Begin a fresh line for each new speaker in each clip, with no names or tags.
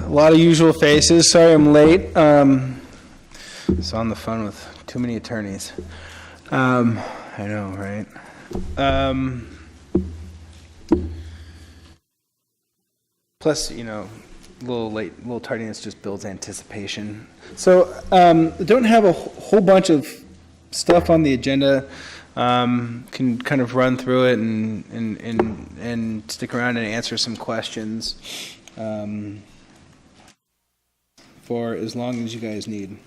A lot of usual faces. Sorry I'm late. Was on the phone with too many attorneys. I know, right? Plus, a little tardiness just builds anticipation. So, don't have a whole bunch of stuff on the agenda. Can kind of run through it and stick around and answer some questions for as long as you guys need.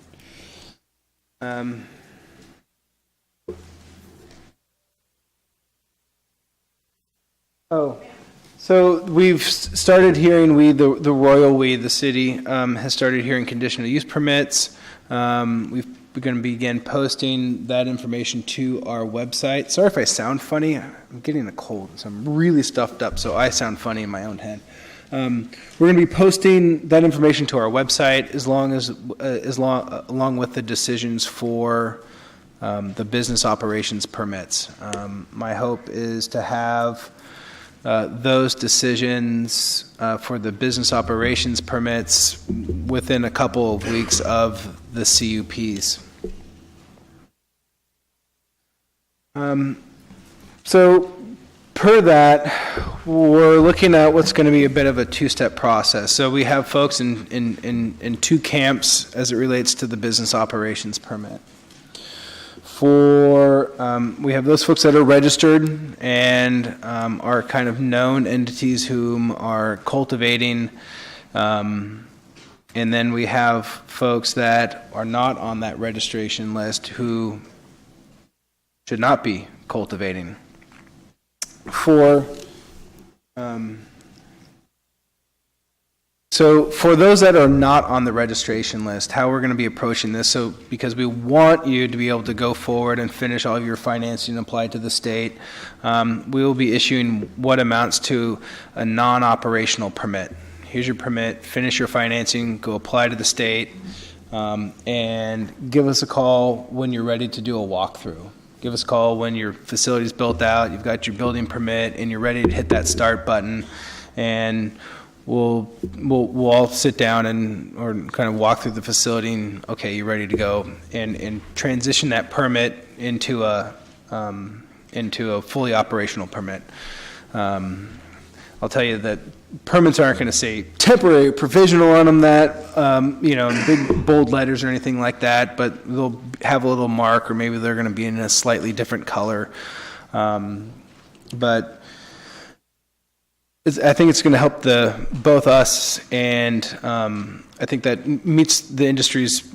So we've started hearing, the royal the city has started hearing conditional use permits. We're going to begin posting that information to our website. Sorry if I sound funny. I'm getting a cold, so I'm really stuffed up, so I sound funny in my own head. We're going to be posting that information to our website along with the decisions for the business operations permits. My hope is to have those decisions for the business operations permits within a couple of weeks of the CUPs. So per that, we're looking at what's going to be a bit of a two-step process. So we have folks in two camps as it relates to the business operations permit. We have those folks that are registered and are kind of known entities whom are cultivating, and then we have folks that are not on that registration list who should not be cultivating. So for those that are not on the registration list, how we're going to be approaching this, because we want you to be able to go forward and finish all of your financing applied to the state, we will be issuing what amounts to a non-operational permit. Here's your permit, finish your financing, go apply to the state, and give us a call when you're ready to do a walkthrough. Give us a call when your facility's built out, you've got your building permit, and you're ready to hit that start button, and we'll all sit down or kind of walk through the facility and, okay, you're ready to go, and transition that permit into a fully operational permit. I'll tell you that permits aren't going to say temporary, provisional on them in big bold letters or anything like that, but they'll have a little mark, or maybe they're going to be in a slightly different color. But I think it's going to help both us, and I think that meets the industry's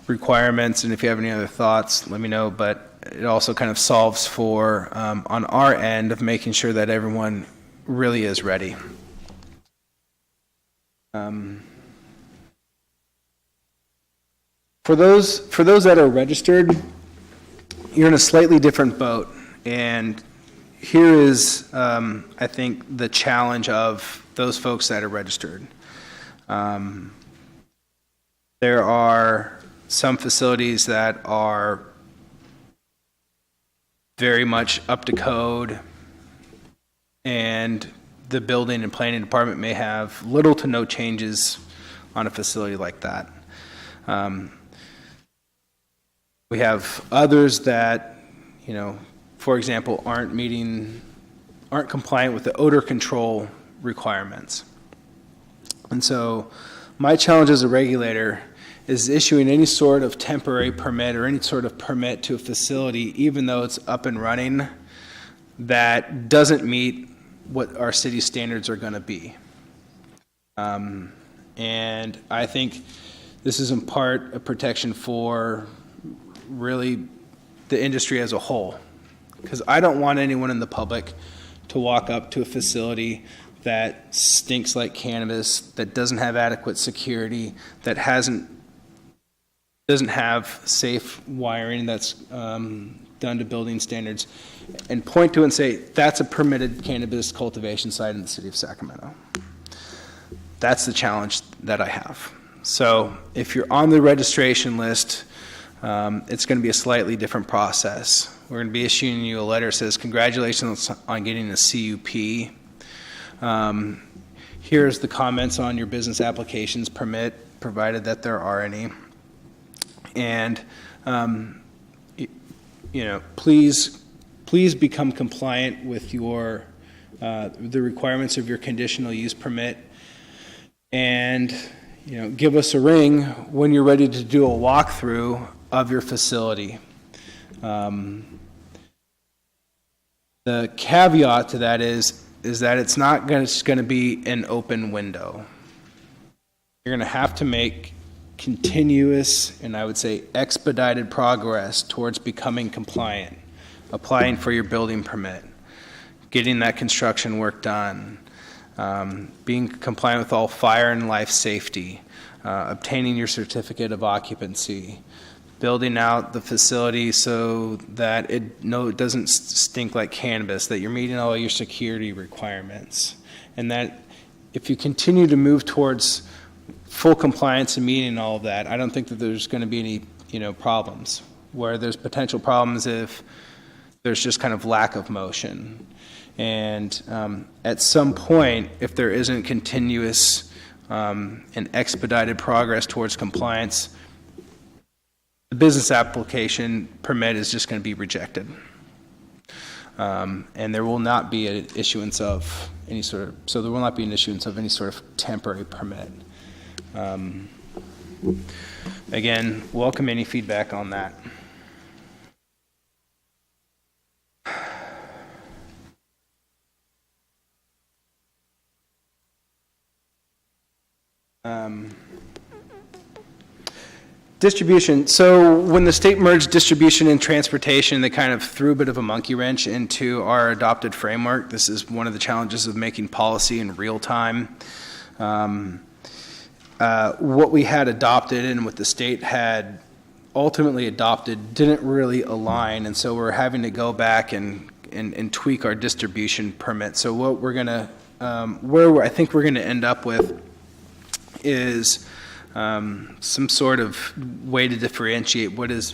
requirements. And if you have any other thoughts, let me know. But it also kind of solves for on our end of making sure that everyone really is ready. For those that are registered, you're in a slightly different boat, and here is, I think, the challenge of those folks that are registered. There are some facilities that are very much up to code, and the building and planning department may have little to no changes on a facility like that. We have others that, for example, aren't compliant with the odor control requirements. And so my challenge as a regulator is issuing any sort of temporary permit or any sort of permit to a facility, even though it's up and running, that doesn't meet what our city standards are going to be. And I think this is in part a protection for really the industry as a whole, because I don't want anyone in the public to walk up to a facility that stinks like cannabis, that doesn't have adequate security, that doesn't have safe wiring that's done to building standards, and point to it and say, that's a permitted cannabis cultivation site in the city of Sacramento. That's the challenge that I have. So if you're on the registration list, it's going to be a slightly different process. We're going to be issuing you a letter that says, congratulations on getting a CUP. here's the comments on your business applications permit, provided that there are any. And, please become compliant with your, the requirements of your conditional use permit. And, give us a ring when you're ready to do a walkthrough of your facility. The caveat to that is that it's not going to be an open window. You're going to have to make continuous, and I would say expedited progress towards becoming compliant, applying for your building permit, getting that construction work done, being compliant with all fire and life safety, obtaining your certificate of occupancy, building out the facility so that it doesn't stink like cannabis, that you're meeting all your security requirements, and that if you continue to move towards full compliance and meeting all of that, I don't think that there's going to be any problems. Where there's potential problems if there's just kind of lack of motion. And at some point, if there isn't continuous and expedited progress towards compliance, the business application permit is just going to be rejected. And there will not be an issuance of any sort of temporary permit. Again, welcome any feedback on that. Distribution. So when the state merged distribution and transportation, they kind of threw a bit of a monkey wrench into our adopted framework. This is one of the challenges of making policy in real time. What we had adopted and what the state had ultimately adopted didn't really align, and so we're having to go back and tweak our distribution permit. So what we're going to, where I think we're going to end up with is some sort of way to differentiate what is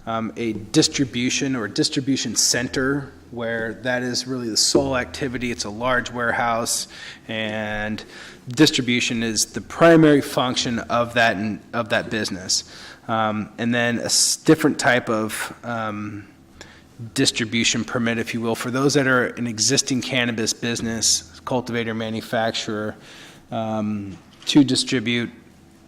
a distribution or a distribution center, where that is really the sole activity. It's a large warehouse, and distribution is the primary function of that business. And then a different type of distribution permit, if you will, for those that are an existing cannabis business, cultivator, manufacturer, to distribute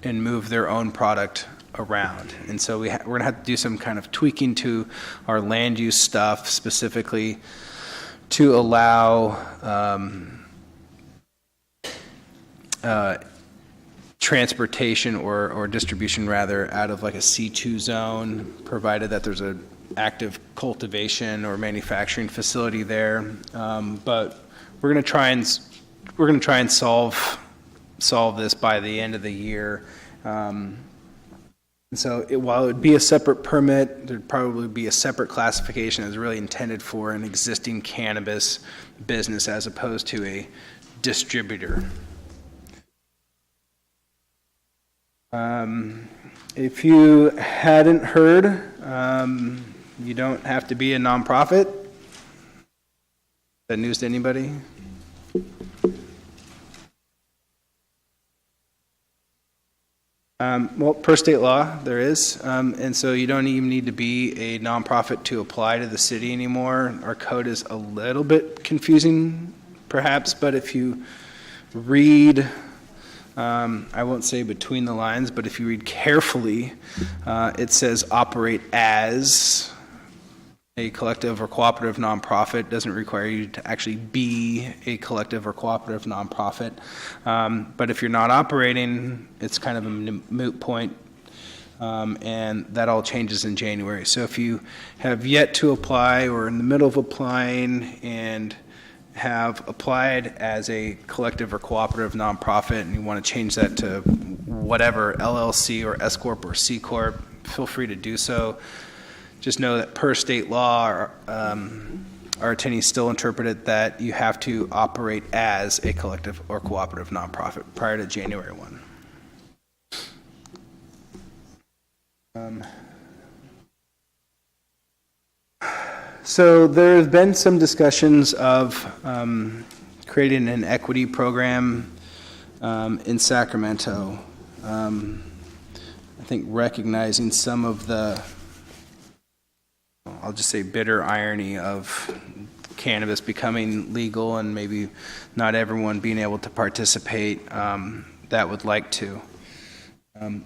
and move their own product around. And so we're going to have to do some kind of tweaking to our land use stuff, specifically to allow transportation or distribution rather out of like a C2 zone, provided that there's an active cultivation or manufacturing facility there. But we're going to try and solve this by the end of the year. And so while it would be a separate permit, there'd probably be a separate classification that's really intended for an existing cannabis business as opposed to a distributor. If you hadn't heard, you don't have to be a nonprofit. Is that news to anybody? Well, per state law, there is. And so you don't even need to be a nonprofit to apply to the city anymore. Our code is a little bit confusing, perhaps, but if you read, I won't say between the lines, but if you read carefully, it says operate as a collective or cooperative nonprofit. It doesn't require you to actually be a collective or cooperative nonprofit. But if you're not operating, it's kind of a moot point, and that all changes in January. So if you have yet to apply or in the middle of applying and have applied as a collective or cooperative nonprofit and you want to change that to whatever, LLC or S Corp or C Corp, feel free to do so. Just know that per state law, our attorneys still interpret it that you have to operate as a collective or cooperative nonprofit prior to January 1. So there's been some discussions of creating an equity program in Sacramento. I think recognizing some of the, I'll just say, bitter irony of cannabis becoming legal and maybe not everyone being able to participate that would like to.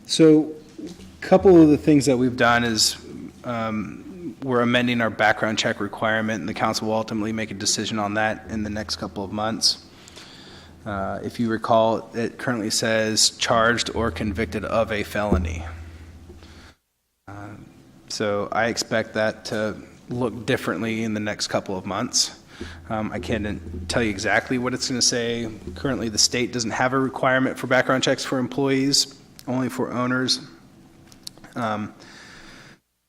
So a couple of the things that we've done is we're amending our background check requirement, and the council will ultimately make a decision on that in the next couple of months. If you recall, it currently says charged or convicted of a felony. So I expect that to look differently in the next couple of months. I can't tell you exactly what it's going to say. Currently, the state doesn't have a requirement for background checks for employees, only for owners. But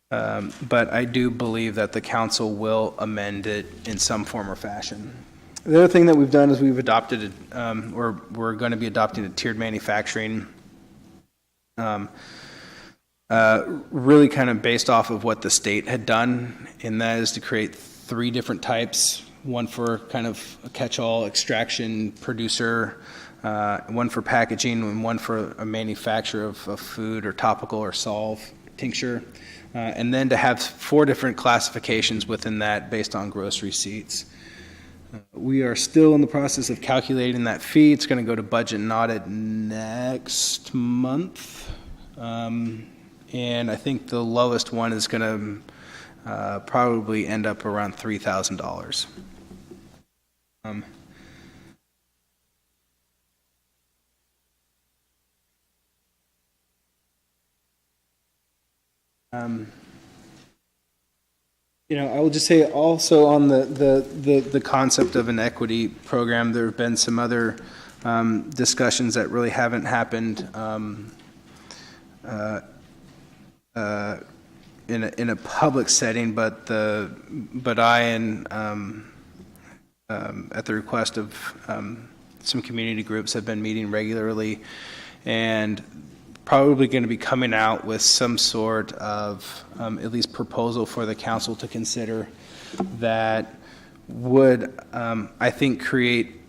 I do believe that the council will amend it in some form or fashion. The other thing that we've done is we've adopted, or we're going to be adopting a tiered manufacturing, really kind of based off of what the state had done, and that is to create 3 different types, one for kind of a catch-all extraction producer, one for packaging, and one for a manufacturer of food or topical or solve tincture, and then to have 4 different classifications within that based on gross receipts. We are still in the process of calculating that fee. It's going to go to budget and audit next month. And I think the lowest one is going to probably end up around $3,000. I will just say also on the concept of an equity program, there have been some other discussions that really haven't happened in a public setting, but I and at the request of some community groups have been meeting regularly, and probably going to be coming out with some sort of at least proposal for the council to consider that would, I think, create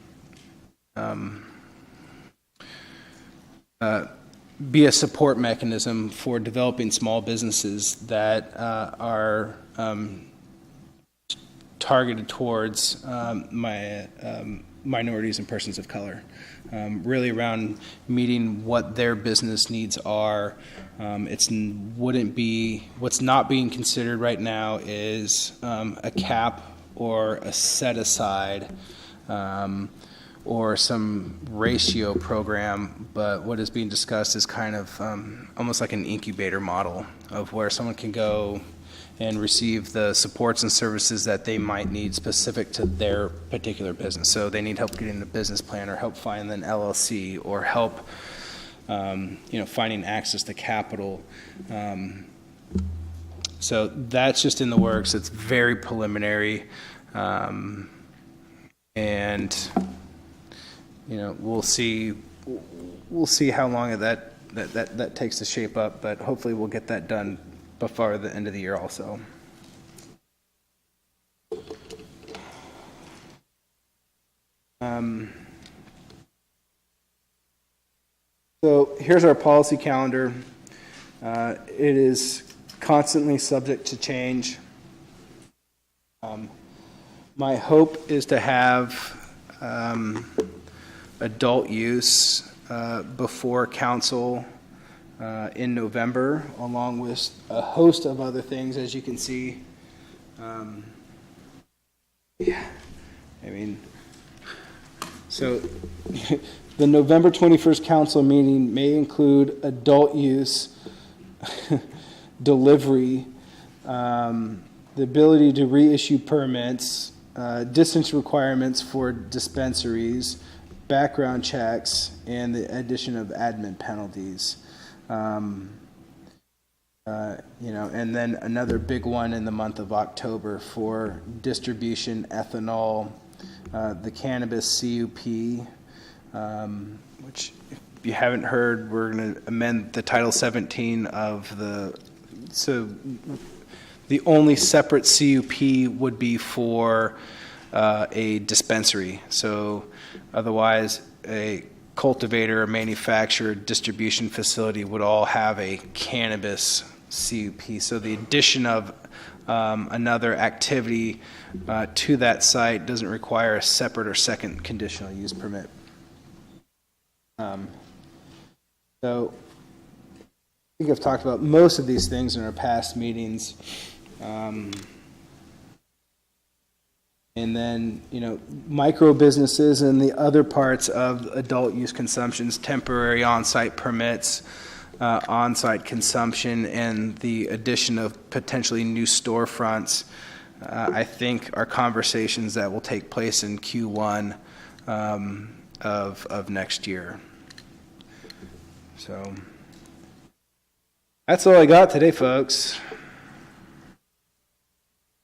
be a support mechanism for developing small businesses that are targeted towards minorities and persons of color. Really around meeting what their business needs are. What's not being considered right now is a cap or a set aside or some ratio program, but what is being discussed is kind of almost like an incubator model of where someone can go and receive the supports and services that they might need specific to their particular business. So they need help getting a business plan, or help find an LLC, or help finding access to capital. So that's just in the works. It's very preliminary, and we'll see how long that takes to shape up. But hopefully we'll get that done before the end of the year also. So here's our policy calendar. It is constantly subject to change. My hope is to have adult use before council in November, along with a host of other things, as you can see. So the November 21st council meeting may include adult use, delivery, the ability to reissue permits, distance requirements for dispensaries, background checks, and the addition of admin penalties. And then another big one in the month of October for distribution, ethanol, the cannabis CUP, which, if you haven't heard, we're going to amend the Title 17 of so the only separate CUP would be for a dispensary. So otherwise, a cultivator, manufacturer, distribution facility would all have a cannabis CUP. So the addition of another activity to that site doesn't require a separate or second conditional use permit. So I think I've talked about most of these things in our past meetings. And then, micro businesses and the other parts of adult use consumptions, temporary on-site permits, on-site consumption, and the addition of potentially new storefronts, I think are conversations that will take place in Q1 of next year. So that's all I got today, folks.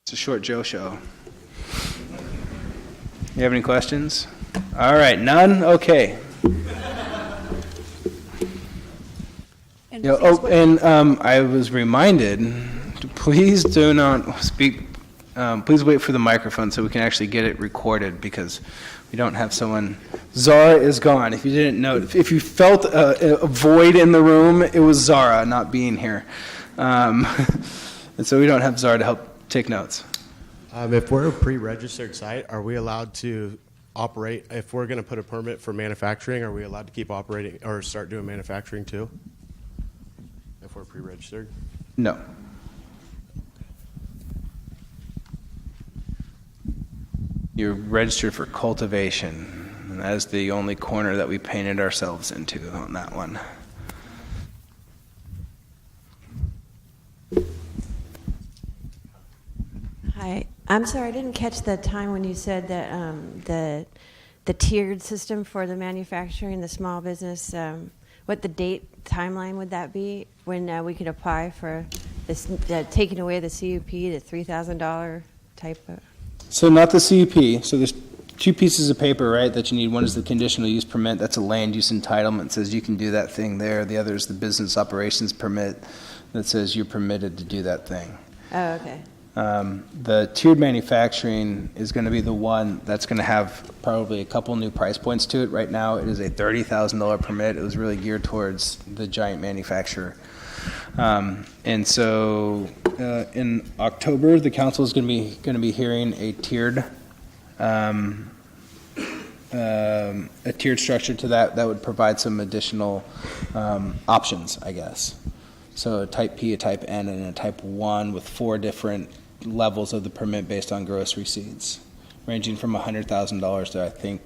It's a short Joe show. You have any questions? All right, none? Okay. I was reminded, please do not speak, please wait for the microphone so we can actually get it recorded, because we don't have someone. Zara is gone. If you didn't know, if you felt a void in the room, it was Zara not being here. And so we don't have Zara to help take notes.
If we're a pre-registered site, are we allowed to operate? If we're going to put a permit for manufacturing, are we allowed to keep operating or start doing manufacturing too? If we're pre-registered?
No. You're registered for cultivation, and that is the only corner that we painted ourselves into on that one.
Hi. I'm sorry, I didn't catch the time when you said that the tiered system for the manufacturing, the small business, what the date timeline would that be when we could apply for this, taking away the CUP, the $3,000 type of?
So not the CUP. So there's two pieces of paper, right, that you need. One is the conditional use permit. That's a land use entitlement. It says you can do that thing there. The other is the business operations permit that says you're permitted to do that thing.
Oh, okay.
The tiered manufacturing is going to be the one that's going to have probably a couple new price points to it. Right now, it is a $30,000 permit. It was really geared towards the giant manufacturer. And so in October, the council is going to be hearing a tiered structure to that would provide some additional options, I guess. So a type P, a type N, and a type 1 with 4 different levels of the permit based on gross receipts, ranging from $100,000 to, I think,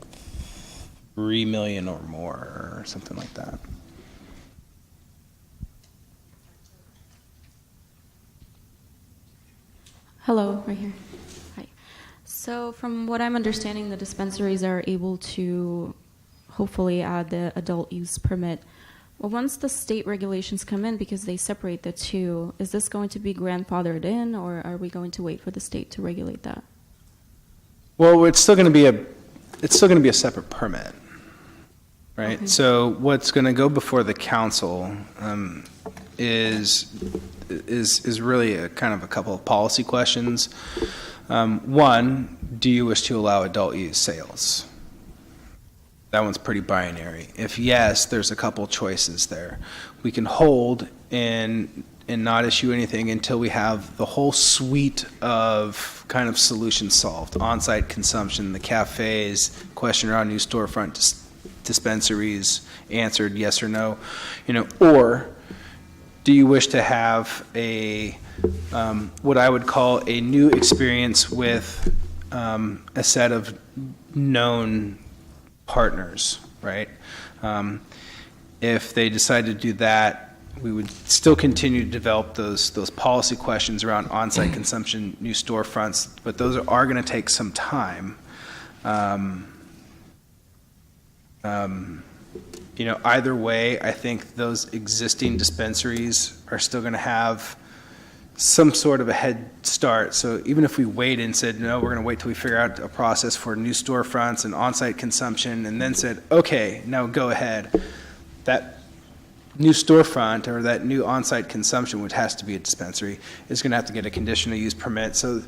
$3 million or more, or something like that.
Hello, right here. Hi. So from what I'm understanding, the dispensaries are able to hopefully add the adult use permit. Well, once the state regulations come in, because they separate the two, is this going to be grandfathered in, or are we going to wait for the state to regulate that?
Well, it's still going to be a separate permit, right?
Okay.
So what's going to go before the council is really a kind of a couple of policy questions. One, do you wish to allow adult use sales? That one's pretty binary. If yes, there's a couple choices there. We can hold and not issue anything until we have the whole suite of kind of solutions solved. On-site consumption, the cafes, question around new storefront dispensaries answered yes or no. Or do you wish to have a what I would call a new experience with a set of known partners, right? If they decide to do that, we would still continue to develop those policy questions around on-site consumption, new storefronts, but those are going to take some time. Either way, I think those existing dispensaries are still going to have some sort of a head start. So even if we waited and said, no, we're going to wait till we figure out a process for new storefronts and on-site consumption, and then said, okay, now go ahead, that new storefront or that new on-site consumption, which has to be a dispensary, is going to have to get a conditional use permit. So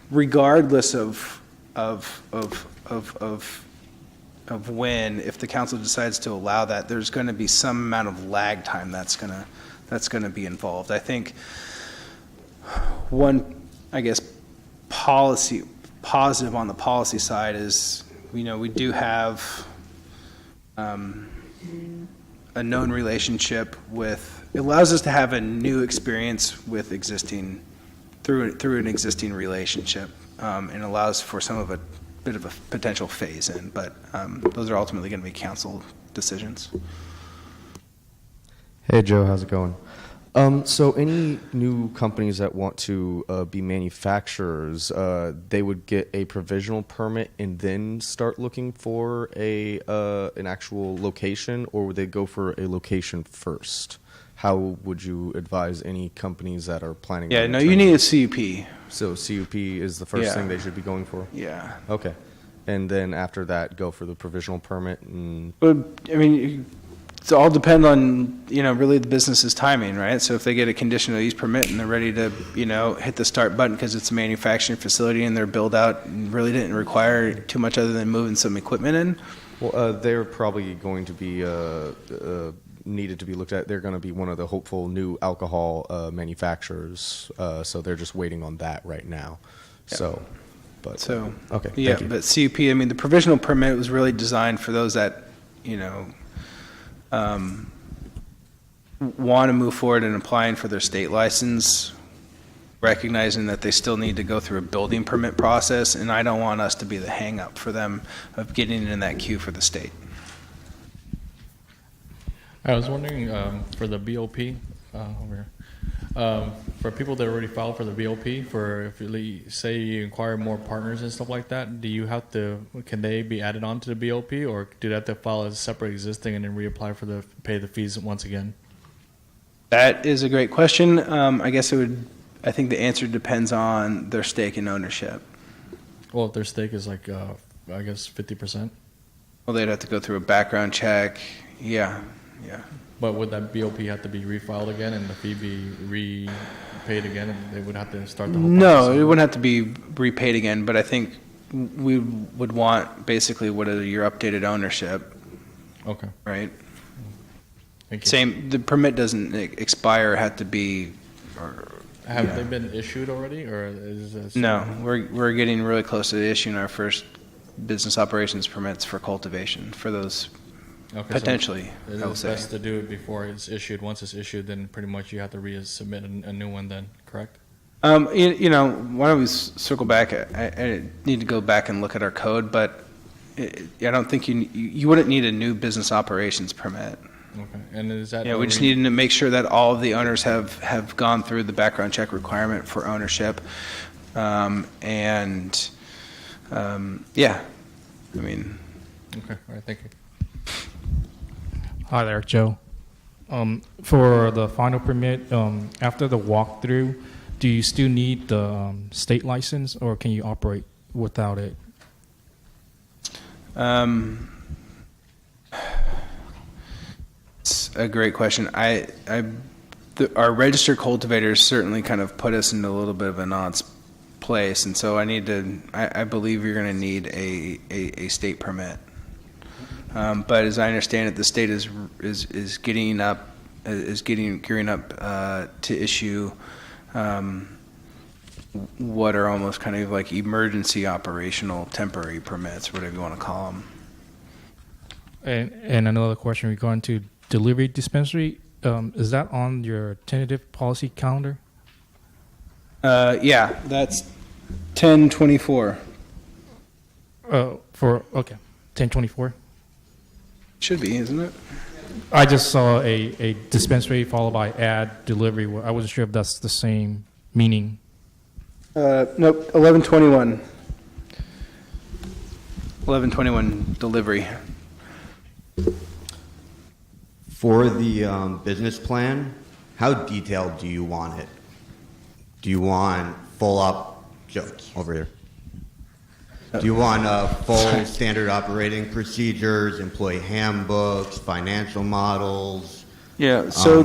regardless of of when, if the council decides to allow that, there's going to be some amount of lag time that's going to be involved. I think one, I guess, positive on the policy side is, we do have a known relationship with, it allows us to have a new experience with through an existing relationship, and allows for some of a bit of a potential phase in, but those are ultimately going to be council decisions.
Hey Joe, how's it going? So any new companies that want to be manufacturers, they would get a provisional permit and then start looking for an actual location, or would they go for a location first? How would you advise any companies that are planning?
Yeah,
on
no, you need a CUP.
So CUP is the first
Yeah.
thing they should be going for?
Yeah.
Okay. And then after that, go for the provisional permit and...
But, I mean, it's all depend on, really the business's timing, right? So if they get a conditional use permit and they're ready to, hit the start button because it's a manufacturing facility and their build out really didn't require too much other than moving some equipment in.
Well, they're probably going to be needed to be looked at. They're going to be one of the hopeful new alcohol manufacturers, so they're just waiting on that right now.
Yeah.
So, okay,
Yeah,
thank you.
but CUP, I mean, the provisional permit was really designed for those that, want to move forward in applying for their state license, recognizing that they still need to go through a building permit process, and I don't want us to be the hang-up for them of getting in that queue for the state.
I was wondering for the BOP over here, for people that already filed for the BOP, for if you say you inquire more partners and stuff like that, can they be added on to the BOP, or do they have to file as separate existing and then reapply for pay the fees once again?
That is a great question. I think the answer depends on their stake in ownership.
Well, if their stake is like, I guess 50%.
Well, they'd have to go through a background check. Yeah.
But would that BOP have to be refiled again and the fee be repaid again, and they would have to start the whole process
No, it
over?
wouldn't have to be repaid again, but I think we would want basically what are your updated ownership,
Okay,
right?
thank you.
Same, the permit doesn't expire, have to be,
Have they been issued already, or is this?
no, we're getting really close to issuing our first business operations permits for cultivation for those
Okay,
potentially,
so
I would
it's
say.
best to do it before it's issued. Once it's issued, then pretty much you have to resubmit a new one then, correct?
Why don't we circle back? I need to go back and look at our code, but I don't think you wouldn't need a new business operations permit.
Okay, and is that?
Yeah, we just need to make sure that all of the owners have gone through the background check requirement for ownership.
Okay, all right, thank you.
Hi there, Joe. For the final permit, after the walkthrough, do you still need the state license, or can you operate without it?
It's a great question. Our registered cultivators certainly kind of put us into a little bit of an odd place, and so I believe you're going to need a state permit. But as I understand it, the state is gearing up to issue what are almost kind of like emergency operational temporary permits, whatever you want to call them.
And another question regarding to delivery dispensary, is that on your tentative policy calendar?
Yeah, that's 1024.
For 1024.
Should be, isn't it?
I just saw a dispensary followed by add delivery. I wasn't sure if that's the same meaning.
Nope, 1121. 1121 delivery.
For the business plan, how detailed do you want it? Do you want full up, Joe, over here? Do you want full standard operating procedures, employee handbooks, financial models?
Yeah. So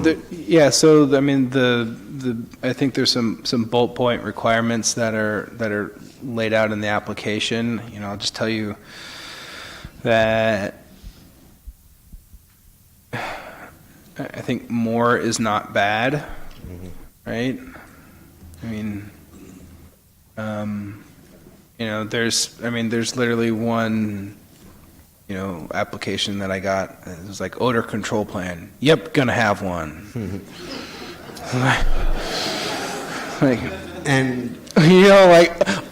I think there's some bullet point requirements that are laid out in the application. I'll just tell you, that I think more is not bad, right? I mean, there's literally one, application that I got. It was like odor control plan. Yep, gonna have one. Like,
And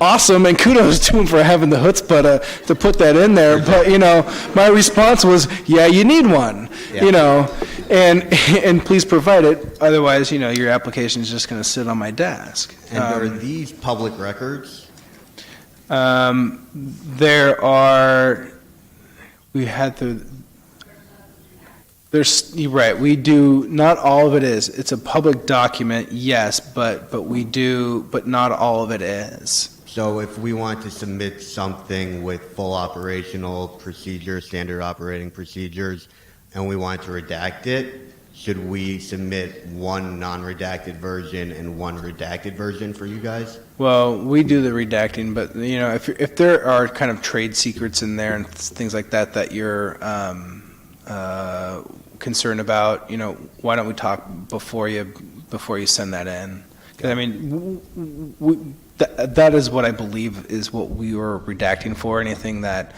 awesome, and kudos to him for having the chutzpah to put that in there. But my response was, yeah, you need one.
Yeah.
And please provide it. Otherwise, your application is just going to sit on my desk.
and are these public records?
There are. We had to. You're right. We do. Not all of it is. It's a public document, yes, but we do. But not all of it is.
So if we want to submit something with full operational procedures, standard operating procedures, and we want to redact it, should we submit one non-redacted version and one redacted version for you guys?
Well, we do the redacting, but if there are kind of trade secrets in there and things like that you're concerned about, why don't we talk before you send that in? 'Cause, I mean, that is what I believe is what we were redacting for. Anything that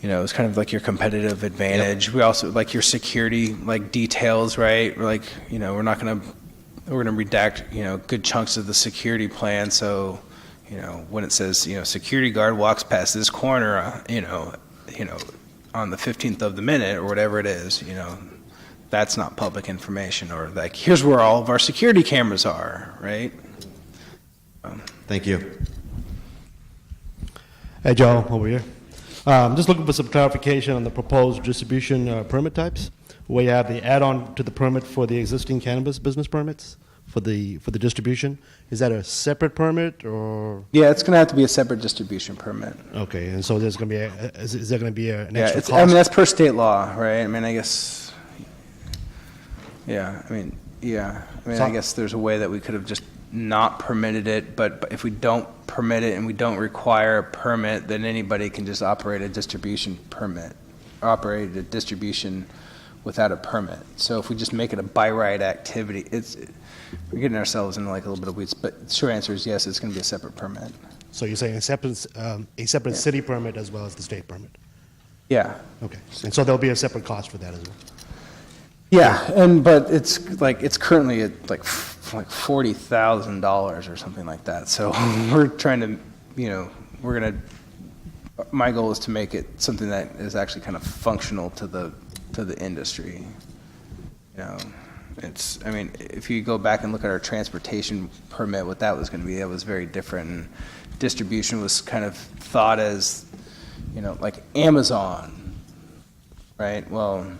it's kind of like your competitive advantage. Yep. We also like your security, like details, right? We're we're gonna redact, good chunks of the security plan. So, when it says, security guard walks past this corner, on the 15th of the minute or whatever it is, that's not public information. Or like, here's where all of our security cameras are, right?
Thank you.
Hey, Joe, over here. Just looking for some clarification on the proposed distribution permit types. We have the add-on to the permit for the existing cannabis business permits for the distribution. Is that a separate permit or?
Yeah, it's going to have to be a separate distribution permit.
Okay, and so there's going to be is there going to be an
Yeah,
extra
it's,
cost?
I mean, that's per state law, right? I mean, I guess. Yeah, I guess there's a way that we could have just not permitted it, but if we don't permit it and we don't require a permit, then anybody can just operate a distribution without a permit. So if we just make it a by right activity, we're getting ourselves into like a little bit of weeds, but the short answer is yes, it's going to be a separate permit.
So you're saying a separate city permit as well as the state permit?
Yeah.
Okay, and so there'll be a separate cost for that as well?
Yeah, but it's currently at like $40,000 or something like that. So we're trying to, my goal is to make it something that is actually kind of functional to the industry. If you go back and look at our transportation permit, what that was going to be, that was very different. And distribution was kind of thought as, like Amazon, right? Well,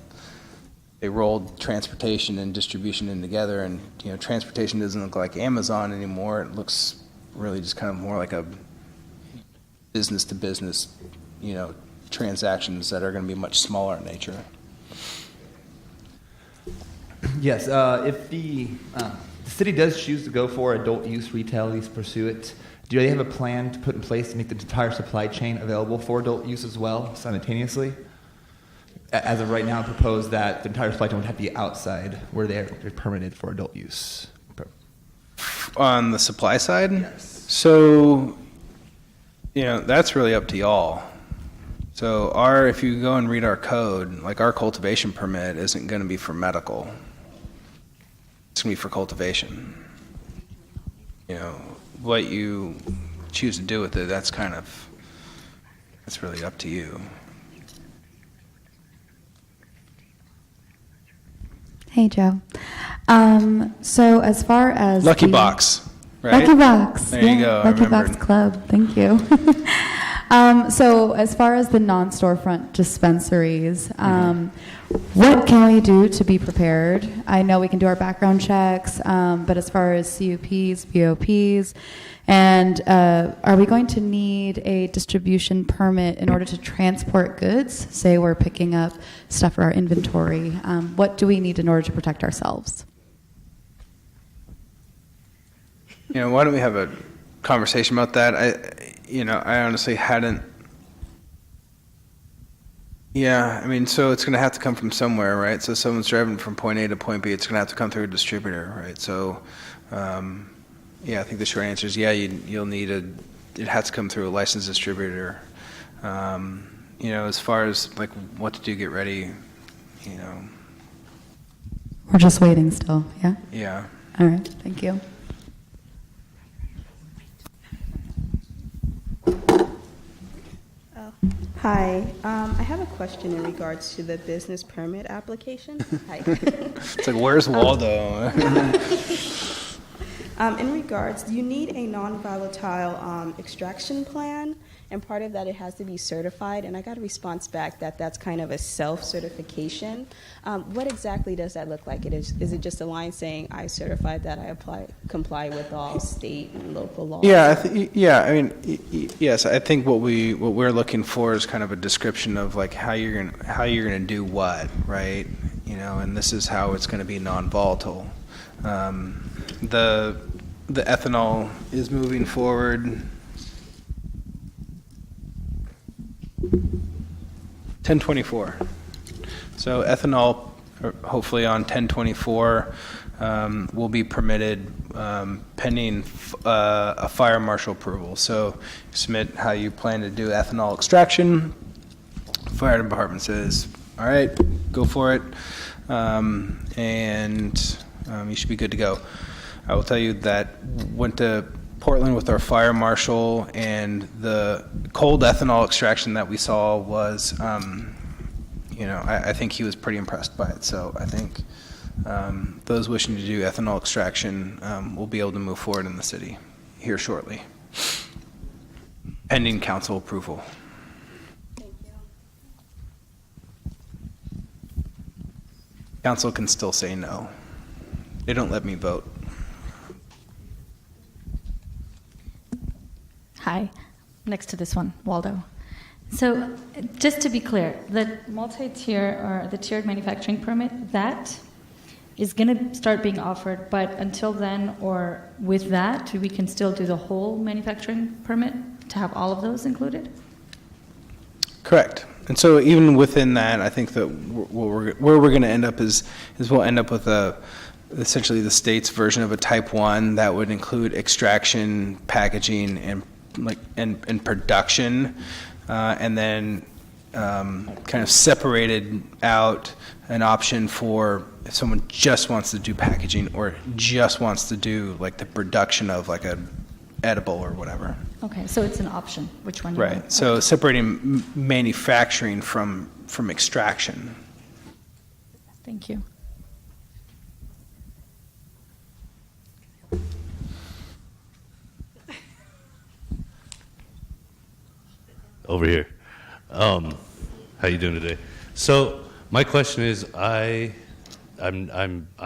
they rolled transportation and distribution in together, and transportation doesn't look like Amazon anymore. It looks really just kind of more like a business to business, transactions that are going to be much smaller in nature.
Yes, if the city does choose to go for adult use retail, at least pursue it, do they have a plan to put in place to make the entire supply chain available for adult use as well, simultaneously? As of right now, proposed that the entire supply chain would have to be outside where they're permitted for adult use.
On the supply side?
Yes.
So, that's really up to y'all. So if you go and read our code, like our cultivation permit isn't going to be for medical. It's going to be for cultivation. What you choose to do with it, that's really up to you.
Hey, Joe. So as far as
Lucky Box, right?
Lucky Box.
There you go.
Lucky Box Club. Thank you. So as far as the non-storefront dispensaries, what can we do to be prepared? I know we can do our background checks, but as far as CUPs, BOPs, and are we going to need a distribution permit in order to transport goods? Say we're picking up stuff for our inventory. What do we need in order to protect ourselves?
Why don't we have a conversation about that? I honestly hadn't Yeah, I mean, so it's going to have to come from somewhere, right? So someone's driving from point A to point B, it's going to have to come through a distributor, right? So, yeah, I think the short answer is yeah, you'll need it has to come through a licensed distributor. As far as like what to do, get ready,
We're just waiting still, yeah?
yeah.
All right, thank you.
Hi, I have a question in regards to the business permit application. Hi.
It's like, where's Waldo?
In regards, do you need a non-volatile extraction plan? And part of that, it has to be certified. And I got a response back that that's kind of a self-certification. What exactly does that look like? Is it just a line saying, I certified that I comply with all state and local laws?
Yeah, yes. I think what we're looking for is kind of a description of like how you're gonna do what, right? And this is how it's going to be non-volatile. The ethanol is moving forward. 1024. So ethanol, hopefully on 1024, will be permitted pending a fire marshal approval. So submit how you plan to do ethanol extraction. Fire department says, all right, go for it, and you should be good to go. I will tell you that went to Portland with our fire marshal, and the cold ethanol extraction that we saw was, I think he was pretty impressed by it. So I think those wishing to do ethanol extraction will be able to move forward in the city here shortly, pending council approval.
Thank you.
Council can still say no. They don't let me vote.
Hi, next to this one, Waldo. So just to be clear, the multi-tier or the tiered manufacturing permit, that is going to start being offered, but until then or with that, we can still do the whole manufacturing permit to have all of those included?
Correct. And so even within that, I think that where we're going to end up is we'll end up with essentially the state's version of a type 1 that would include extraction, packaging, and production, and then kind of separated out an option for if someone just wants to do packaging or just wants to do like the production of like a edible or whatever.
Okay, so it's an option, which one you
Right.
want.
So separating manufacturing from extraction.
Thank you.
Over here. How you doing today? So my question is, I'm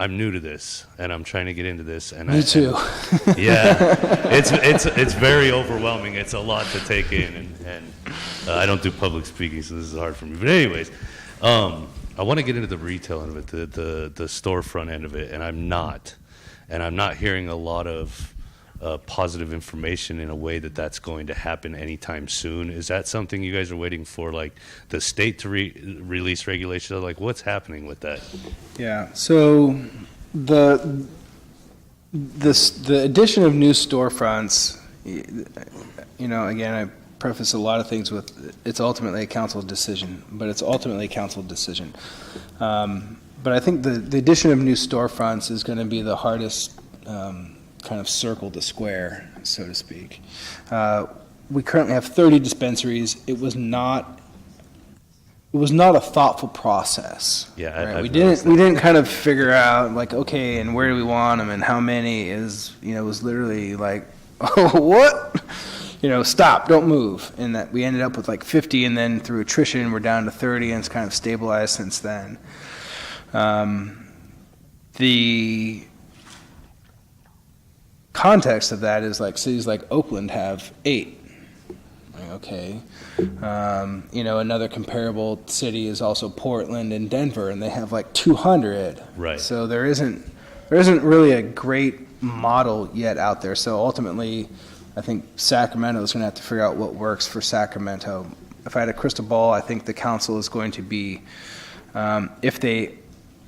new to this, and I'm trying to get into this. And
Me too.
Yeah, it's very overwhelming. It's a lot to take in, and I don't do public speaking, so this is hard for me. But anyways, I want to get into the retail end of it, the storefront end of it, and I'm not hearing a lot of positive information in a way that's going to happen anytime soon. Is that something you guys are waiting for, like the state to release regulations? Like, what's happening with that?
Yeah. So the addition of new storefronts, again, I preface a lot of things with it's ultimately a council decision, but I think the addition of new storefronts is going to be the hardest kind of circle to square, so to speak. We currently have 30 dispensaries. It was not a thoughtful process.
Yeah,
right?
I've
We
noticed
didn't kind of figure out like, okay, and where do we want them and how many is, it was literally like, oh, what? Stop, don't move. And that we ended up with like 50, and then through attrition we're down to 30, and it's kind of stabilized since then. The context of that is like cities like Oakland have 8. Okay. Another comparable city is also Portland and Denver, and they have like 200.
Right.
So there isn't really a great model yet out there. So ultimately, I think Sacramento is going to have to figure out what works for Sacramento. if I had a crystal ball, I think the council is going to be, if they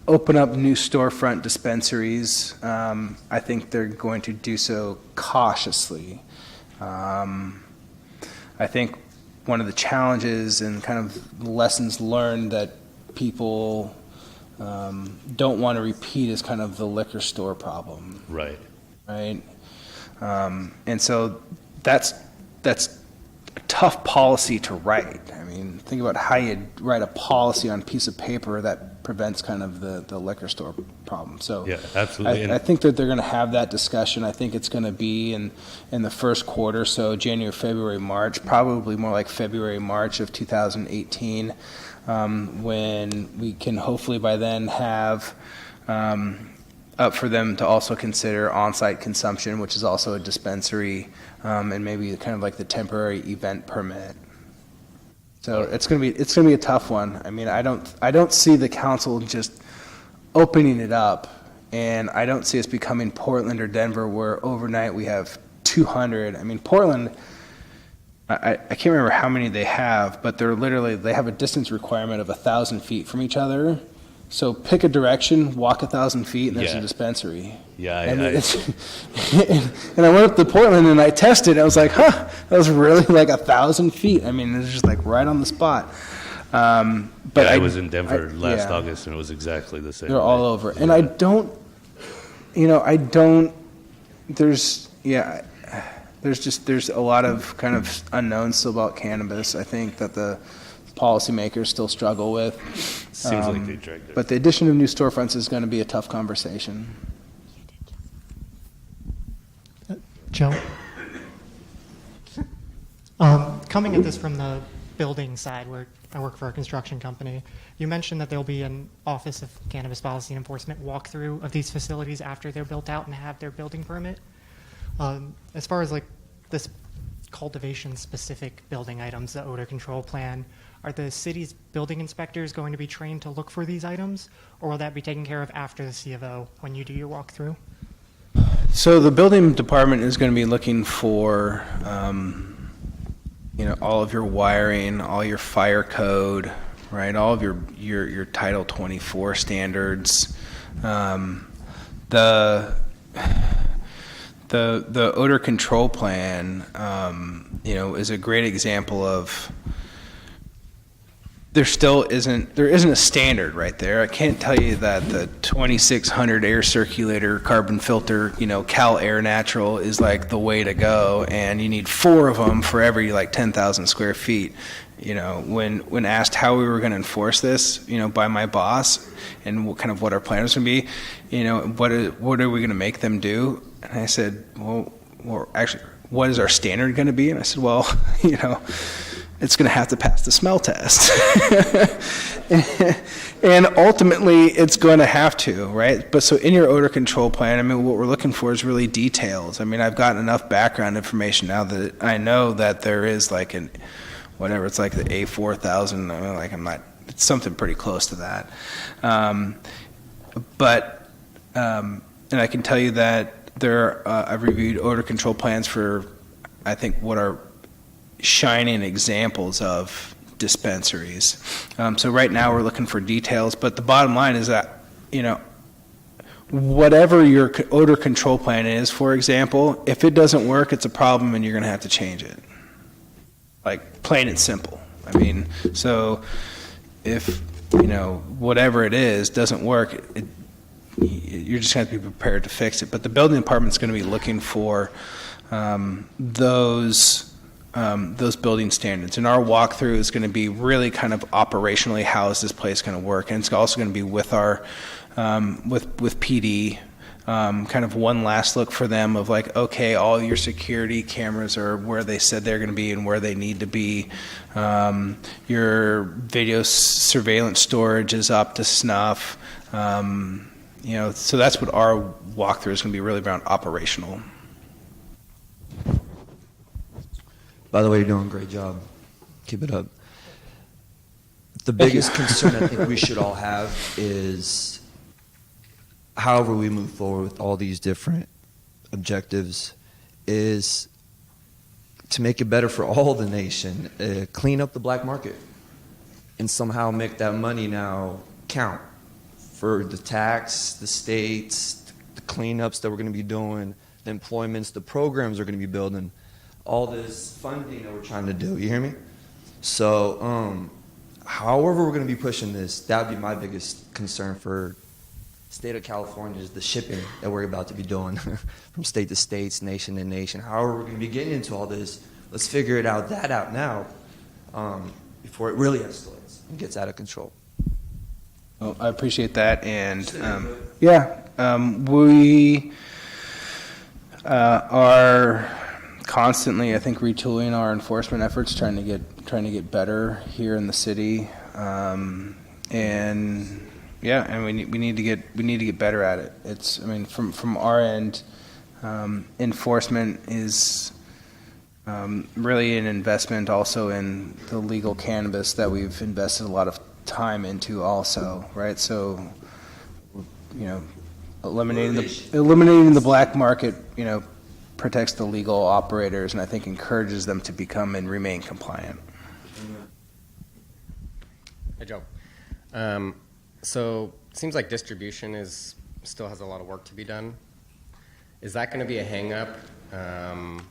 open up new storefront dispensaries, I think they're going to do so cautiously. I think one of the challenges and kind of lessons learned that people don't want to repeat is kind of the liquor store problem.
Right.
Right. And so that's a tough policy to write. I mean, think about how you write a policy on a piece of paper that prevents kind of the liquor store problem. So
Yeah, absolutely.
I think that they're going to have that discussion. I think it's going to be in the first quarter, so January, February, March, probably more like February, March of 2018, when we can hopefully by then have up for them to also consider on-site consumption, which is also a dispensary, and maybe kind of like the temporary event permit. So it's gonna be a tough one. I mean, I don't see the council just opening it up, and I don't see us becoming Portland or Denver, where overnight we have 200. I mean, Portland, I can't remember how many they have, but they have a distance requirement of 1,000 feet from each other. So pick a direction, walk 1,000 feet, and there's a dispensary.
Yeah,
and I went up to Portland and I tested. I was like, huh, that was really like 1,000 feet. I mean, it's just like right on the spot. But
I was in Denver last August, and it was exactly the same.
They're all over, and there's a lot of kind of unknowns still about cannabis. I think that the policymakers still struggle with.
Seems like they dragged it.
But the addition of new storefronts is going to be a tough conversation.
Joe? Coming at this from the building side, where I work for a construction company, you mentioned that there'll be an Office of Cannabis Policy and Enforcement walkthrough of these facilities after they're built out and have their building permit. As far as like this cultivation-specific building items, the odor control plan, are the city's building inspectors going to be trained to look for these items, or will that be taken care of after the C of O when you do your walkthrough?
So the building department is going to be looking for, all of your wiring, all your fire code, right? All of your Title 24 standards. The odor control plan, is a great example of. There isn't a standard right there. I can't tell you that the 2600 air circulator carbon filter, Cal Air Natural is like the way to go, and you need 4 of them for every like 10,000 square feet. When asked how we were going to enforce this, by my boss, and what our plan was going to be, what are we going to make them do? And I said, well, actually, what is our standard going to be? And I said, well, it's going to have to pass the smell test. And ultimately, it's going to have to, right? But so in your odor control plan, what we're looking for is really details. I've gotten enough background information now that I know that there is like it's like the A4000, it's something pretty close to that. And I can tell you that I've reviewed odor control plans for, I think, what are shining examples of dispensaries. So right now we're looking for details, but the bottom line is that, whatever your odor control plan is, for example, if it doesn't work, it's a problem and you're going to have to change it. Like, plain and simple. So if, whatever it is doesn't work, you're just going to have to be prepared to fix it. But the building department's going to be looking for those building standards. And our walkthrough is going to be really kind of operationally how is this place going to work. And it's also going to be with our, with PD, kind of one last look for them of like, okay, all your security cameras are where they said they're going to be and where they need to be. Your video surveillance storage is up to snuff. So that's what our walkthrough is going to be really around operational.
By the way, you're doing a great job. Keep it up. The biggest concern I think we should all have is however we move forward with all these different objectives is to make it better for all the nation, clean up the black market and somehow make that money now count for the tax, the states, the cleanups that we're going to be doing, the employments, the programs we're going to be building, all this funding that we're trying to do. You hear me? So, however we're going to be pushing this, that would be my biggest concern for state of California is the shipping that we're about to be doing from state to states, nation to nation. However we're going to be getting into all this, let's figure that out now before it really escalates and gets out of control.
Well, I appreciate that, and we are constantly, I think, retooling our enforcement efforts, trying to get better here in the city, and we need to get better at it. It's, I mean, from our end, enforcement is really an investment also in the legal cannabis that we've invested a lot of time into also, right? So, eliminating the black market, protects the legal operators, and I think encourages them to become and remain compliant.
Hey, Joe. So it seems like distribution still has a lot of work to be done. Is that going to be a hang-up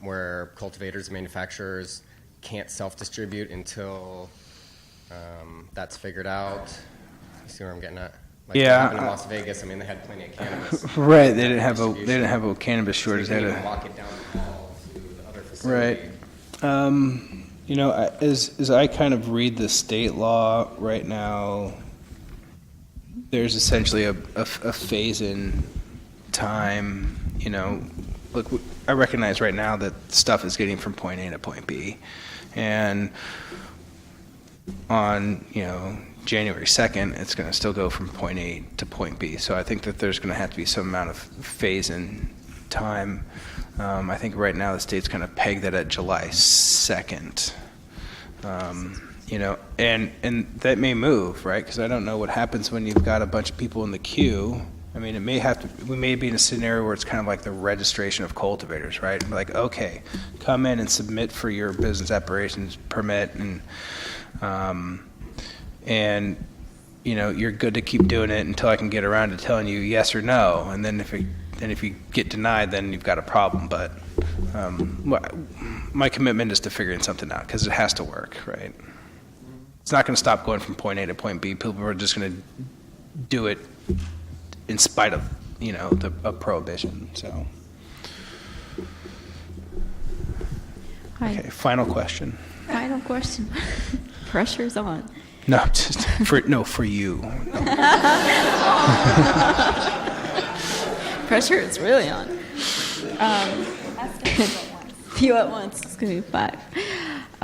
where cultivators and manufacturers can't self-distribute until that's figured out? You see where I'm getting at? Like what happened in Las Vegas. I mean, they had plenty of cannabis.
Right. They didn't have a cannabis shortage.
So they didn't even lock it down the hall to the other facility.
Right. As I kind of read the state law right now, there's essentially a phase-in time. Look, I recognize right now that stuff is getting from point A to point B, and on January 2nd, it's going to still go from point A to point B. So I think that there's going to have to be some amount of phase-in time. I think right now the state's kind of pegged that at July 2nd. And that may move, right? Because I don't know what happens when you've got a bunch of people in the queue. I mean, we may be in a scenario where it's kind of like the registration of cultivators, right? Like, okay, come in and submit for your business operations permit, and you're good to keep doing it until I can get around to telling you yes or no. And then if you get denied, then you've got a problem. But my commitment is to figuring something out because it has to work, right? It's not going to stop going from point A to point B. People are just going to do it in spite of the prohibition. So,
Hi.
Okay, final question.
Final question. Pressure's on.
No, just for you. No.
Pressure is really on. Few at once. It's going to be 5.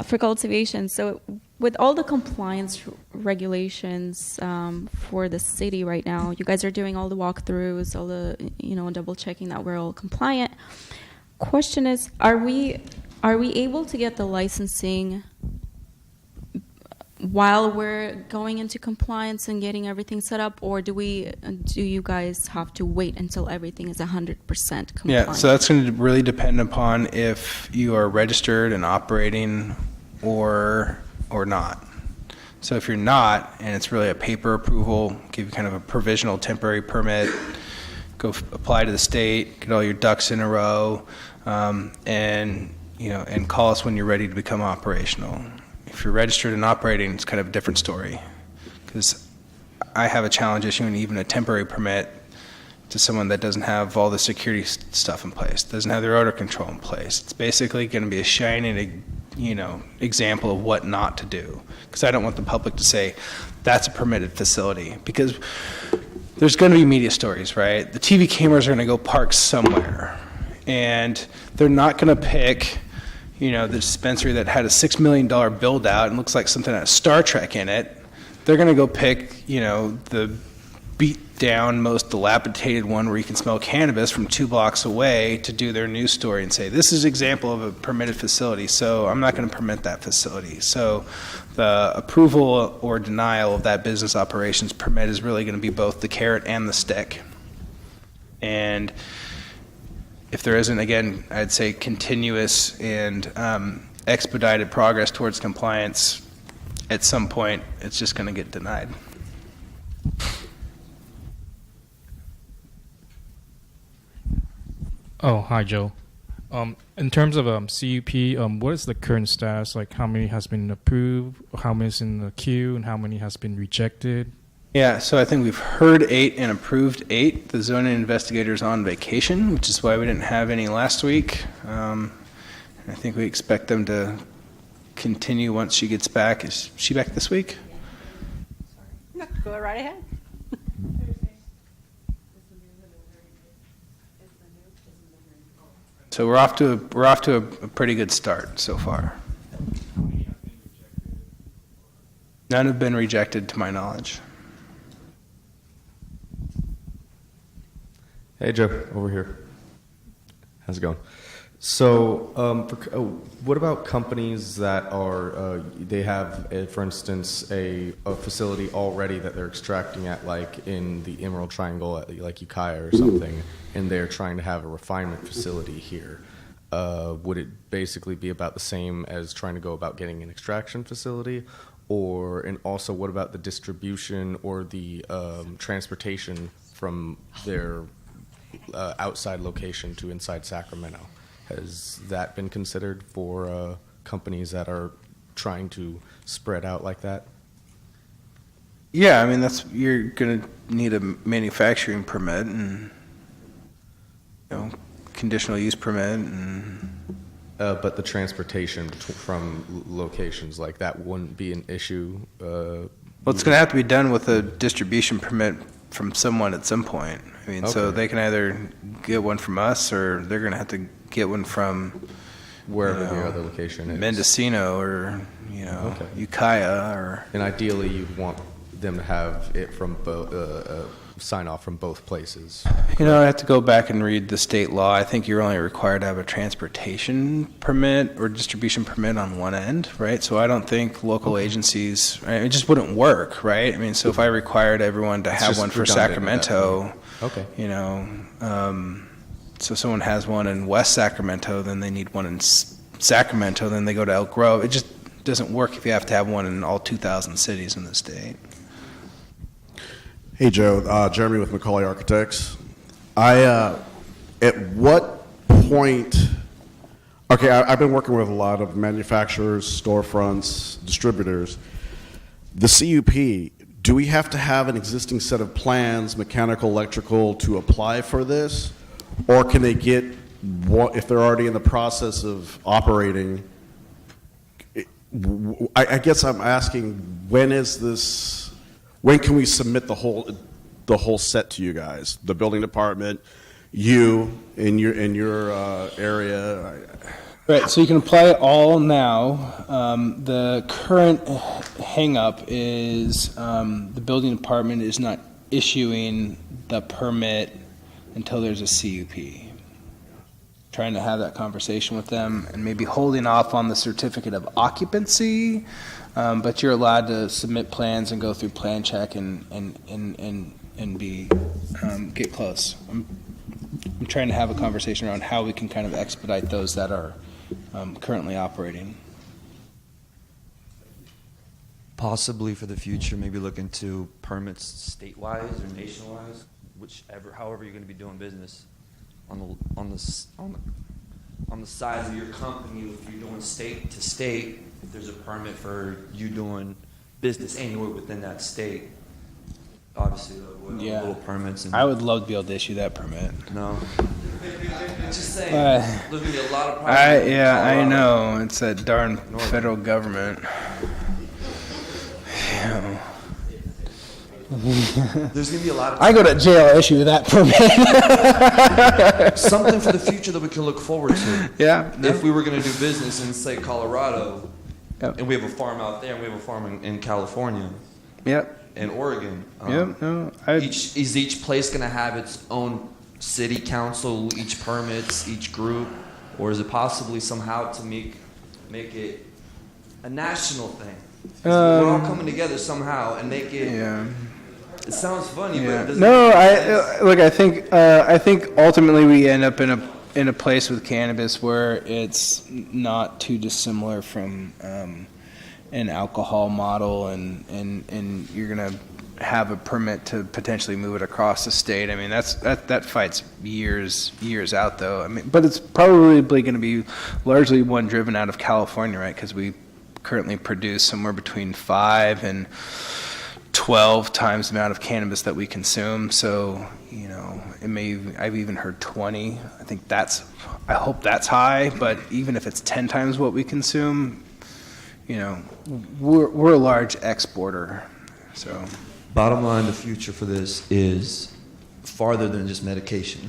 For cultivation, so with all the compliance regulations for the city right now, you guys are doing all the walkthroughs, all the, double checking that we're all compliant. Question is, are we able to get the licensing while we're going into compliance and getting everything set up, or do you guys have to wait until everything is 100% compliant?
Yeah, so that's going to really depend upon if you are registered and operating or not. So if you're not, and it's really a paper approval, give you kind of a provisional temporary permit, go apply to the state, get all your ducks in a row, and call us when you're ready to become operational. If you're registered and operating, it's kind of a different story, because I have a challenge issuing even a temporary permit to someone that doesn't have all the security stuff in place, doesn't have their odor control in place. It's basically going to be a shining, example of what not to do, because I don't want the public to say that's a permitted facility, because there's going to be media stories, right? The TV cameras are going to go park somewhere, and they're not going to pick the dispensary that had a $6 million build out and looks like something out of Star Trek in it. They're going to go pick, the beat down, most dilapidated one where you can smell cannabis from 2 blocks away to do their news story and say, this is an example of a permitted facility, so I'm not going to permit that facility. So the approval or denial of that business operations permit is really going to be both the carrot and the stick. And if there isn't, again, I'd say continuous and expedited progress towards compliance, at some point, it's just going to get denied.
Oh, hi, Joe. In terms of CUP, what is the current status? Like, how many has been approved, how many is in the queue, and how many has been rejected?
Yeah, so I think we've heard 8 and approved 8. The zoning investigator's on vacation, which is why we didn't have any last week. I think we expect them to continue once she gets back. Is she back this week?
No, go right ahead.
So we're off to a pretty good start so far. None have been rejected to my knowledge.
Hey, Joe, over here. How's it going? So, what about companies that are, they have, for instance, a facility already that they're extracting at, like in the Emerald Triangle, at like Ukiah or something, and they're trying to have a refinement facility here? Would it basically be about the same as trying to go about getting an extraction facility? And also, what about the distribution or the transportation from their outside location to inside Sacramento? Has that been considered for companies that are trying to spread out like that?
Yeah, I mean, you're going to need a manufacturing permit and conditional use permit and.
But the transportation from locations like that wouldn't be an issue. Well,
it's going to have to be done with a distribution permit from someone at some point. I mean, so they can either get one from us, or they're going to have to get one from
wherever the other location is,
Mendocino or Ukiah, or.
And ideally, you'd want them to have it from sign off from both places.
I have to go back and read the state law. I think you're only required to have a transportation permit or distribution permit on one end, right? So I don't think local agencies, it just wouldn't work, right? I mean, so if I required everyone to have one for Sacramento, so someone has one in West Sacramento, then they need one in Sacramento, then they go to Elk Grove. It just doesn't work if you have to have one in all 2,000 cities in the state.
Hey, Joe. Jeremy with Macaulay Architects. At what point... Okay, I've been working with a lot of manufacturers, storefronts, distributors. The CUP, do we have to have an existing set of plans, mechanical, electrical, to apply for this? Or can they get, if they're already in the process of operating... I guess I'm asking, when can we submit the whole set to you guys? The building department, you in your area.
Right. So you can apply it all now. The current hang-up is the building department is not issuing the permit until there's a CUP. Trying to have that conversation with them and maybe holding off on the certificate of occupancy. But you're allowed to submit plans and go through plan check and get close. I'm trying to have a conversation around how we can kind of expedite those that are currently operating.
Possibly for the future, maybe look into permits statewide or nationwide, however you're going to be doing business. On the size of your company, if you're doing state to state, if there's a permit for you doing business anywhere within that state, obviously little permits.
I would love to be able to issue that permit.
No. Just saying, there's going to be a lot of problems.
I know. It's that darn federal government.
There's going to be a lot of...
I go to jail, issue that permit.
Something for the future that we can look forward to.
Yeah.
If we were going to do business in, say, Colorado, and we have a farm out there, and we have a farm in California.
Yep.
And Oregon.
Is
each place going to have its own city council, each permits, each group? Or is it possibly somehow to make it a national thing? We're all coming together somehow and make it...
Yeah.
It sounds funny, but it doesn't...
No, I think ultimately we end up in in a place with cannabis where it's not too dissimilar from an alcohol model, and you're gonna have a permit to potentially move it across the state. I mean, that fight's years out though. I mean, but it's probably going to be largely one driven out of California, right? Because we currently produce somewhere between 5 and 12 times the amount of cannabis that we consume. So, you know, I've even heard 20. I hope that's high, but even if it's 10 times what we consume, you know, we're a large exporter. So
Bottom line, the future for this is farther than just medication.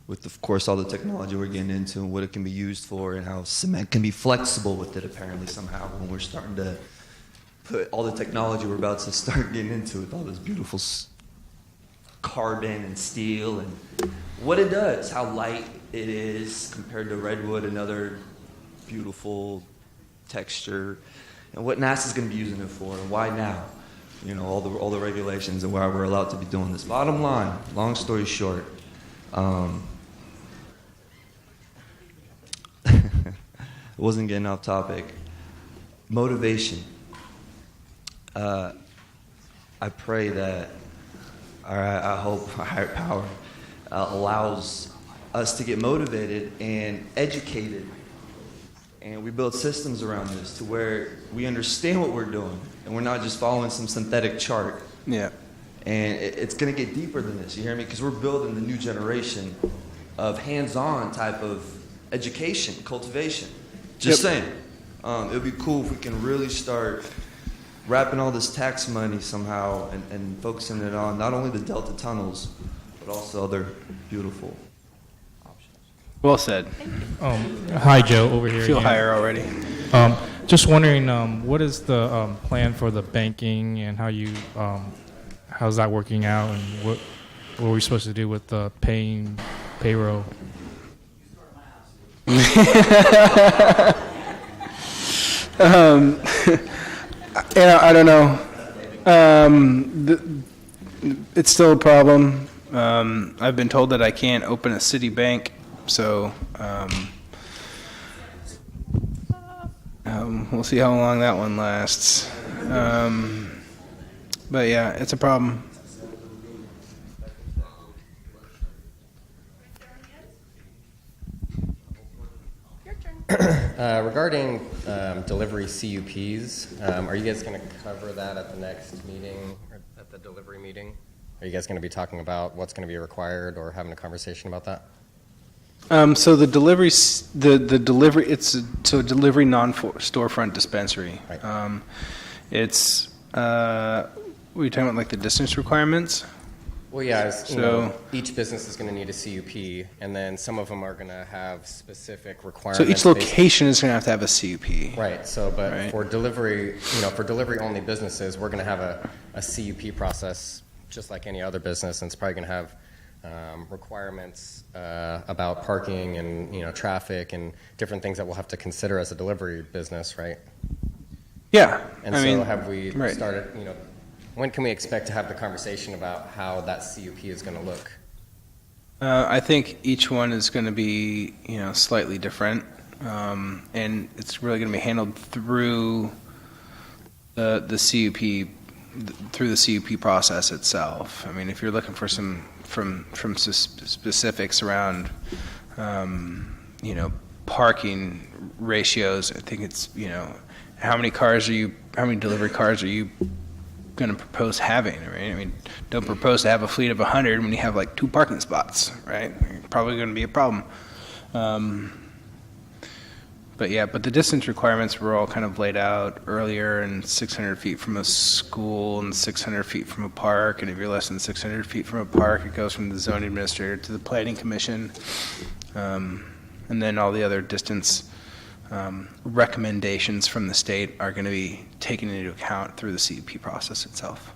With, of course, all the technology we're getting into and what it can be used for, and how cement can be flexible with it, apparently, somehow, when we're starting to put all the technology we're about to start getting into with all this beautiful carbon and steel and what it does, how light it is compared to redwood and other beautiful texture, and what NASA's going to be using it for, and why now. You know, all the regulations and why we're allowed to be doing this. Bottom line, long story short, wasn't getting off topic. Motivation. I pray that, I hope a higher power allows us to get motivated and educated, and we build systems around this to where we understand what we're doing, and we're not just following some synthetic chart.
Yeah.
And it's going to get deeper than this, you hear me? Because we're building the new generation of hands-on type of education, cultivation. Just saying. It would be cool if we can really start wrapping all this tax money somehow and focusing it on not only the Delta tunnels, but also other beautiful options.
Well said.
Hi, Joe, over here.
Feel
again.
higher already.
Just wondering, what is the plan for the banking and how's that working out, and what are we supposed to do with the paying payroll?
You know, I don't know. It's still a problem. I've been told that I can't open a city bank, so we'll see how long that one lasts. But yeah, it's a problem.
Regarding delivery CUPs, are you guys going to cover that at the next meeting, or at the delivery meeting? Are you guys going to be talking about what's going to be required or having a conversation about that?
So the delivery, it's a delivery non-storefront dispensary.
Right.
It's, were you talking about like the distance requirements?
Well, yeah, you know, each business is going to need a CUP, and then some of them are going to have specific requirements.
So each location is going to have a CUP.
Right. So, but for delivery, for delivery-only businesses, we're going to have a CUP process just like any other business, and it's probably going to have requirements about parking and traffic and different things that we'll have to consider as a delivery business, right?
Yeah.
And have we started? When can we expect to have the conversation about how that CUP is going to look?
I think each one is going to be, slightly different, and it's really going to be handled through the CUP, through the CUP process itself. I mean, if you're looking for some specifics around, parking ratios, I think it's, how many delivery cars are you going to propose having, right? I mean, don't propose to have a fleet of 100 when you have like 2 parking spots, right? Probably going to be a problem. But the distance requirements were all kind of laid out earlier, and 600 feet from a school and 600 feet from a park. And if you're less than 600 feet from a park, it goes from the zoning administrator to the planning commission. And then all the other distance recommendations from the state are going to be taken into account through the CUP process itself.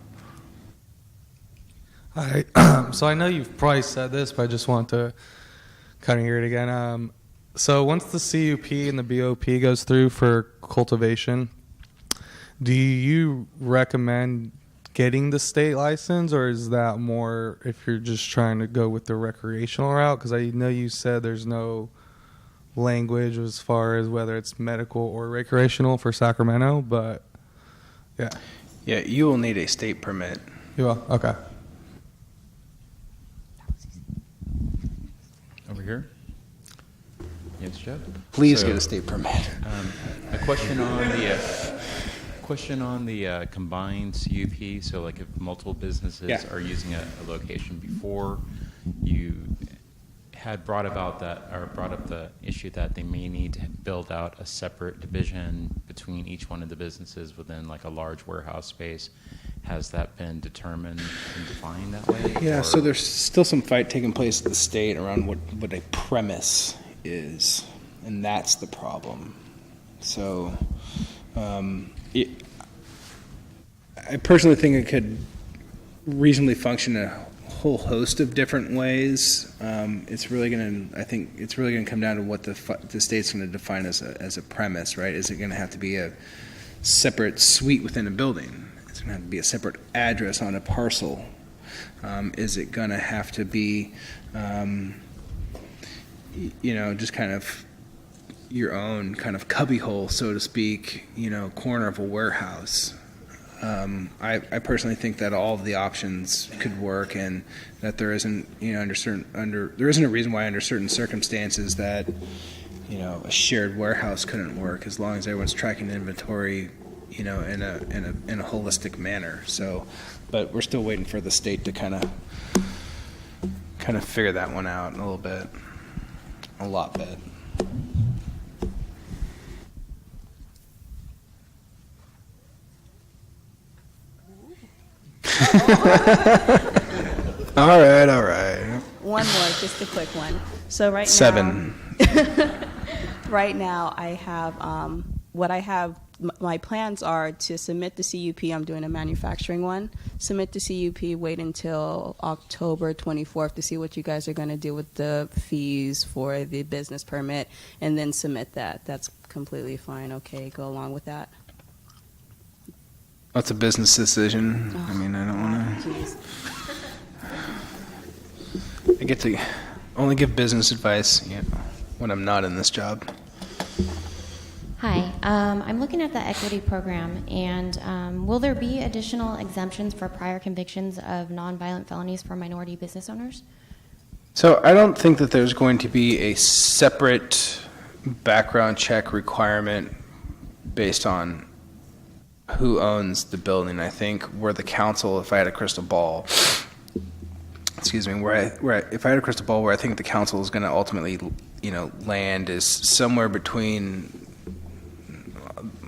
Hi. So I know you've probably said this, but I just want to kind of hear it again. So once the CUP and the BOP goes through for cultivation, do you recommend getting the state license, or is that more if you're just trying to go with the recreational route? Because I know you said there's no language as far as whether it's medical or recreational for Sacramento, but yeah.
Yeah, you will need a state permit.
You will? Okay.
Over here. Yes, Jeff.
Please get a state permit.
A question on the combined CUP. So, like, if multiple businesses are using a location before, you had brought up the issue that they may need to build out a separate division between each one of the businesses within like a large warehouse space. Has that been determined and defined that way?
Yeah,
or?
so there's still some fight taking place at the state around what a premise is, and that's the problem. So I personally think it could reasonably function in a whole host of different ways. It's really going to come down to what the state's going to define as a premise, right? Is it going to have to be a separate suite within a building? Is it going to have to be a separate address on a parcel? Is it going to have to be, just kind of your own kind of cubbyhole, so to speak, corner of a warehouse? I personally think that all of the options could work, and that there isn't, there isn't a reason why under certain circumstances that, a shared warehouse couldn't work, as long as everyone's tracking inventory, in a holistic manner. So, but we're still waiting for the state to kind of figure that one out a lot bit. All right.
One more, just a quick one. So right
7.
now, right now I have my plans are to submit the CUP. I'm doing a manufacturing one. Submit the CUP, wait until October 24th to see what you guys are going to do with the fees for the business permit, and then submit that. That's completely fine. Okay, go along with that.
That's a business decision. I mean, I don't want to. I get to only give business advice when I'm not in this job.
Hi, I'm looking at the equity program, and will there be additional exemptions for prior convictions of nonviolent felonies for minority business owners?
So I don't think that there's going to be a separate background check requirement based on who owns the building. I think where the council, if I had a crystal ball, if I had a crystal ball, where I think the council is going to ultimately, land is somewhere between.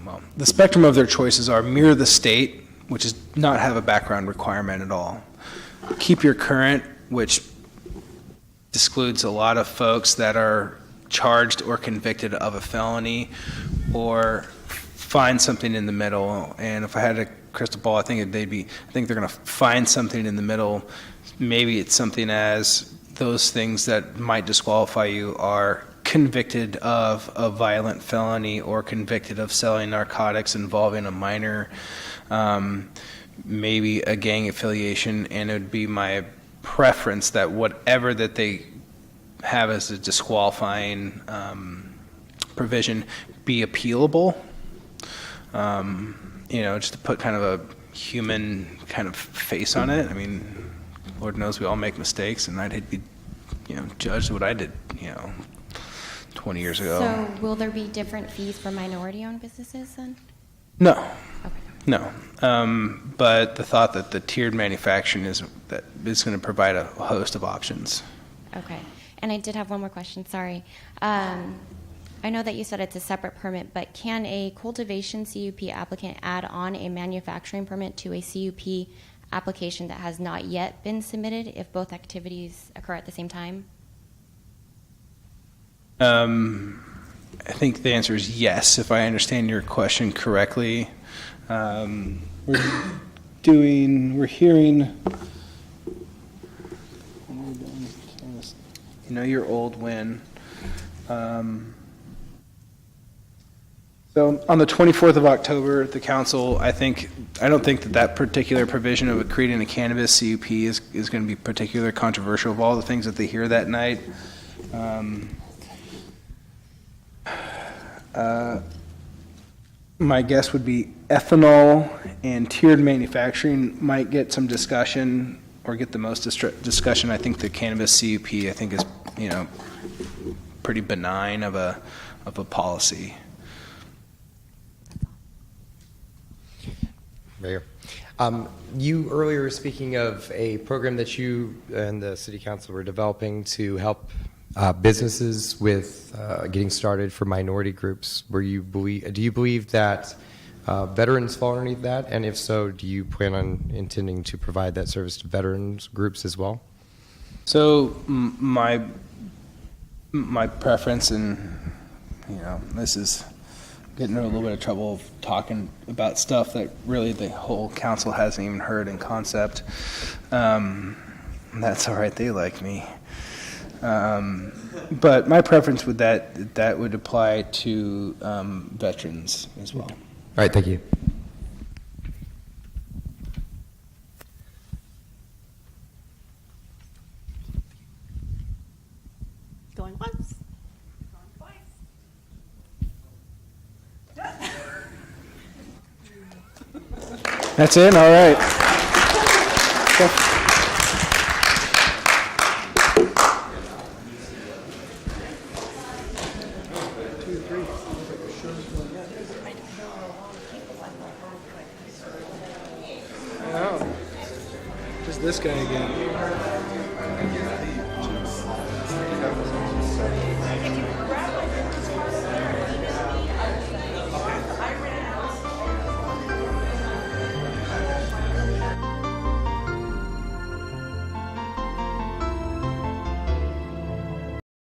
Well, the spectrum of their choices are mirror the state, which is not have a background requirement at all. Keep your current, which excludes a lot of folks that are charged or convicted of a felony, or find something in the middle. And if I had a crystal ball, I think they're going to find something in the middle. Maybe it's something as those things that might disqualify you are convicted of a violent felony or convicted of selling narcotics involving a minor, maybe a gang affiliation, and it would be my preference that whatever that they have as a disqualifying provision be appealable. Just to put kind of a human kind of face on it. I mean, Lord knows we all make mistakes, and I'd be, judged what I did, 20 years ago.
So will there be different fees for minority-owned businesses then?
No.
Okay.
No. But the thought that the tiered manufacturing is going to provide a host of options.
Okay. And I did have one more question, sorry. I know that you said it's a separate permit, but can a cultivation CUP applicant add on a manufacturing permit to a CUP application that has not yet been submitted if both activities occur at the same time?
I think the answer is yes, if I understand your question correctly. We're hearing, you're old when. So on the 24th of October, the council, I don't think that particular provision of creating a cannabis CUP is going to be particularly controversial of all the things that they hear that night. My guess would be ethanol and tiered manufacturing might get some discussion or get the most discussion. I think the cannabis CUP, I think, is, pretty benign of a policy.
Mayor, you earlier were speaking of a program that you and the City Council were developing to help businesses with getting started for minority groups. Do you believe that veterans fall underneath that? And if so, do you plan on intending to provide that service to veterans groups as well?
So my preference, and this is getting in a little bit of trouble of talking about stuff that really the whole council hasn't even heard in concept. That's all right. They like me. But my preference would that would apply to veterans as well.
All right. Thank you.
Going once. Going twice.
That's it? All right. I know. Just this guy again.